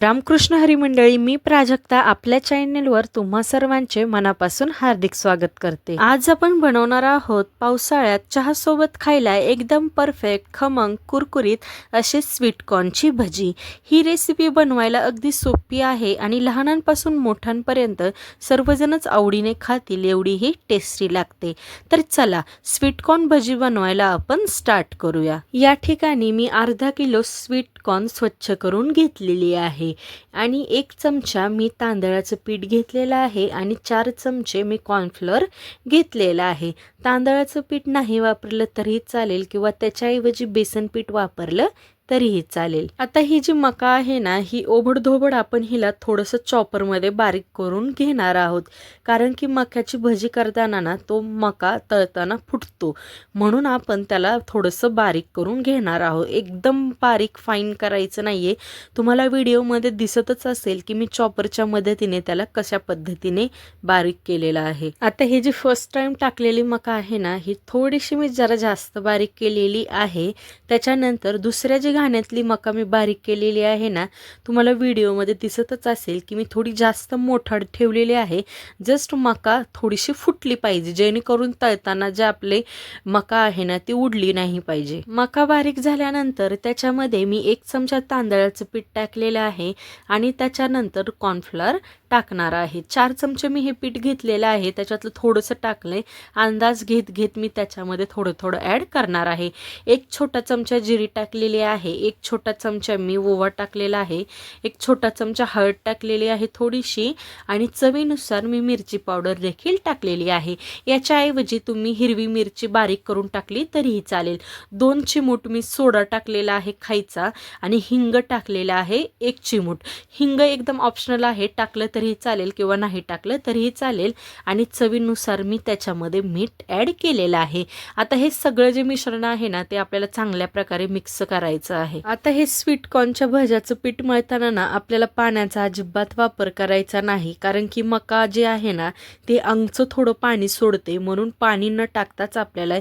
रामकृष्ण हरी मंडळी, मी प्राजक्ता आपल्या चॅनेलवर तुम्हा सर्वांचे मनापासून हार्दिक स्वागत करते। आज आपण बनवणार आहोत पावसाळ्यात चहा सोबत खायला एकदम परफेक्ट खमंग कुरकुरीत असे स्वीट कॉर्नची भजी। ही रेसिपी बनवायला अगदी सोपी आहे आणि लहानांपासून मोठ्यांपर्यंत सर्वजणच आवडीने खातील एवढी ही टेस्टी लागते। तर चला स्वीट कॉर्न भजी बनवायला आपण स्टार्ट करूया। या ठिकाणी मी अर्धा किलो स्वीट कॉर्न स्वच्छ करून घेतलेली आहे आणि 1 चमचा मी तांदळाचं पीठ घेतलेलं आहे आणि 4 चमचे मी कॉर्नफ्लोअर घेतलेला आहे। तांदळाचं पीठ नाही वापरलं तरी चालेल किंवा त्याच्याऐवजी बेसन पीठ वापरलं तरीही चालेल। आता ही जी मका आहे ना, ही ओबडधोबड आपण हिला थोडंसं चॉपरमध्ये बारीक करून घेणार आहोत, कारण की मक्याची भजी करताना ना तो मका तळताना फुटतो, म्हणून आपण त्याला थोडंसं बारीक करून घेणार आहोत। एकदम बारीक फाईन करायचं नाहीये। तुम्हाला व्हिडिओमध्ये दिसतच असेल की मी चॉपरच्या मदतीने त्याला कशा पद्धतीने बारीक केलेला आहे। आता हे जी फर्स्ट टाइम टाकलेली मका आहे ना, ही थोडीशी मी जरा जास्त बारीक केलेली आहे। त्याच्यानंतर दुसऱ्या जी घाण्यातली मका मी बारीक केलेली आहे ना, तुम्हाला व्हिडिओमध्ये दिसतच असेल की मी थोडी जास्त मोठाड ठेवलेली आहे। जस्ट मका थोडीशी फुटली पाहिजे, जेणेकरून तळताना जे आपले मका आहे ना ती उडली नाही पाहिजे। मका बारीक झाल्यानंतर त्याच्यामध्ये मी 1 चमचा तांदळाचं पीठ टाकलेलं आहे आणि त्याच्यानंतर कॉर्नफ्लोअर टाकणार आहे। 4 चमचे मी हे पीठ घेतलेलं आहे, त्याच्यातलं थोडंसं टाकलंय। अंदाज घेत घेत मी त्याच्यामध्ये थोडं थोडं ॲड करणार आहे। 1 छोटा चमचा जिरी टाकलेली आहे, 1 छोटा चमचा मी ओवा टाकलेला आहे, 1 छोटा चमचा हळद टाकलेली आहे थोडीशी, आणि चवीनुसार मी मिरची पावडर देखील टाकलेली आहे। याच्याऐवजी तुम्ही हिरवी मिरची बारीक करून टाकली तरीही चालेल। 2 चिमूट मी सोडा टाकलेला आहे खायचा आणि हिंग टाकलेला आहे 1 चिमूट। हिंग एकदम ऑप्शनल आहे, टाकलं तरीही चालेल किंवा नाही टाकलं तरीही चालेल, आणि चवीनुसार मी त्याच्यामध्ये मीठ ॲड केलेलं आहे। आता हे सगळं जे मिश्रण आहे ना ते आपल्याला चांगल्या प्रकारे मिक्स करायचं आहे। आता हे स्वीट कॉर्नच्या भज्याचं पीठ मळताना ना आपल्याला पाण्याचा अजिबात वापर करायचा नाही, कारण की मका जे आहे ना ते अंगचं थोडं पाणी सोडते, म्हणून पाणी न टाकताच आपल्याला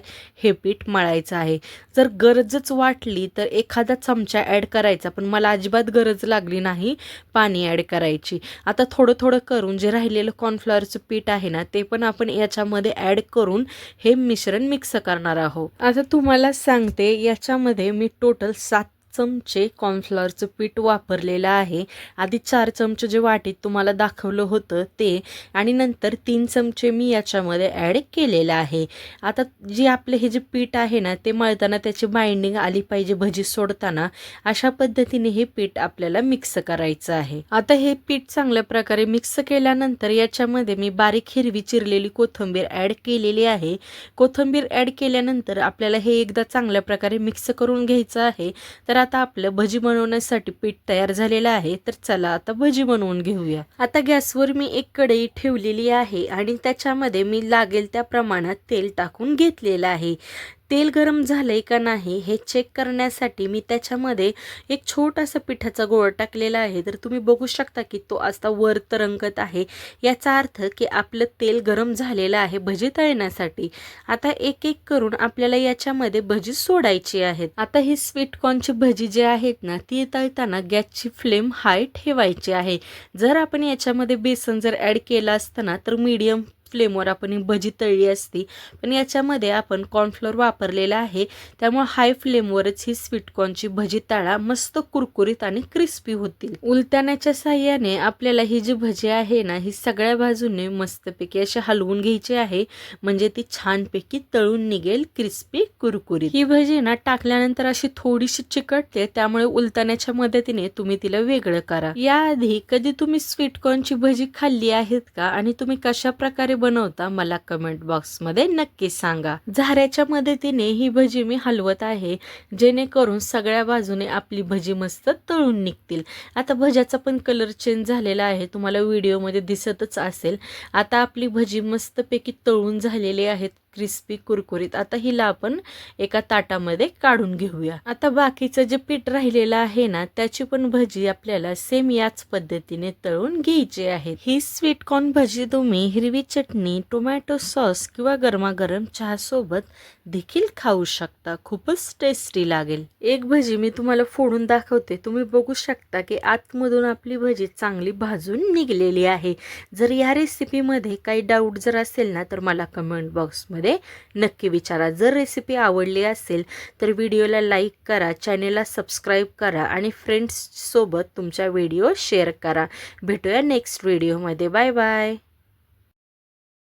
हे पीठ मळायचं आहे। जर गरजच वाटली तर एखादा चमचा ॲड करायचा, पण मला अजिबात गरज लागली नाही पाणी ॲड करायची। आता थोडं थोडं करून जे राहिलेलं कॉर्नफ्लॉवरचं पीठ आहे ना ते पण आपण याच्यामध्ये ॲड करून हे मिश्रण मिक्स करणार आहोत। आता तुम्हाला सांगते, याच्यामध्ये मी टोटल 7 चमचे कॉर्नफ्लॉवरचं पीठ वापरलेलं आहे। आधी 4 चमचे जे वाटीत तुम्हाला दाखवलं होतं ते, आणि नंतर 3 चमचे मी याच्यामध्ये ॲड केलेलं आहे। आता जे आपले हे जे पीठ आहे ना ते मळताना त्याची बाइंडिंग आली पाहिजे भजी सोडताना, अशा पद्धतीने हे पीठ आपल्याला मिक्स करायचं आहे। आता हे पीठ चांगल्या प्रकारे मिक्स केल्यानंतर याच्यामध्ये मी बारीक हिरवी चिरलेली कोथिंबीर ॲड केलेली आहे। कोथिंबीर ॲड केल्यानंतर आपल्याला हे एकदा चांगल्या प्रकारे मिक्स करून घ्यायचं आहे। तर आता आपलं भजी बनवण्यासाठी पीठ तयार झालेलं आहे, तर चला आता भजी बनवून घेऊया। आता गॅसवर मी एक कढई ठेवलेली आहे आणि त्याच्यामध्ये मी लागेल त्या प्रमाणात तेल टाकून घेतलेलं आहे। तेल गरम झालंय का नाही हे चेक करण्यासाठी मी त्याच्यामध्ये एक छोटासा पिठाचा गोळा टाकलेला आहे। तर तुम्ही बघू शकता की तो आता वर तरंगत आहे, याचा अर्थ की आपलं तेल गरम झालेलं आहे भजी तळण्यासाठी। आता एक एक करून आपल्याला याच्यामध्ये भजी सोडायची आहेत। आता ही स्वीट कॉर्नची भजी जी आहेत ना ती तळताना गॅसची फ्लेम हाय ठेवायची आहे। जर आपण याच्यामध्ये बेसन जर ॲड केलं असतं ना तर मीडियम फ्लेमवर आपण ही भजी तळली असती, पण याच्यामध्ये आपण कॉर्नफ्लोअर वापरलेला आहे, त्यामुळे हाय फ्लेमवरच ही स्वीट कॉर्नची भजी तळा, मस्त कुरकुरीत आणि क्रिस्पी होतील। उलटण्याच्या साहाय्याने आपल्याला ही जी भजी आहे ना ही सगळ्या बाजूने मस्तपैकी अशी हलवून घ्यायची आहे, म्हणजे ती छानपैकी तळून निघेल क्रिस्पी कुरकुरीत। ही भजी ना टाकल्यानंतर अशी थोडीशी चिकटते, त्यामुळे उलटण्याच्या मदतीने तुम्ही तिला वेगळं करा। याआधी कधी तुम्ही स्वीट कॉर्नची भजी खाल्ली आहेत का, आणि तुम्ही कशा प्रकारे बनवता मला कमेंट बॉक्स मध्ये नक्की सांगा। झाऱ्याच्या मदतीने ही भजी मी हलवत आहे, जेणेकरून सगळ्या बाजूने आपली भजी मस्त तळून निघतील। आता भज्याचा पण कलर चेंज झालेला आहे, तुम्हाला व्हिडिओमध्ये दिसतच असेल। आता आपली भजी मस्तपैकी तळून झालेली आहेत, क्रिस्पी कुरकुरीत। आता हिला आपण एका ताटामध्ये काढून घेऊया। आता बाकीचं जे पीठ राहिलेलं आहे ना त्याची पण भजी आपल्याला सेम याच पद्धतीने तळून घ्यायची आहे। ही स्वीट कॉर्न भजी तुम्ही हिरवी चटणी, टोमॅटो सॉस किंवा गरमागरम चहा सोबत देखील खाऊ शकता. खूपच टेस्टी लागेल. एक भजी मी तुम्हाला फोडून दाखवते. तुम्ही बघू शकता की आतमधून आपली भजी चांगली भाजून निघलेली आहे. जर या रेसिपीमध्ये काही डाऊट जर असेल ना तर मला कमेंट बॉक्समध्ये नक्की विचारा. जर रेसिपी आवडली असेल तर व्हिडिओला लाईक करा, चॅनेलला सबस्क्राईब करा आणि फ्रेंड्ससोबत तुमच्या व्हिडिओ शेअर करा. भेटूया नेक्स्ट व्हिडिओमध्ये. Bye bye.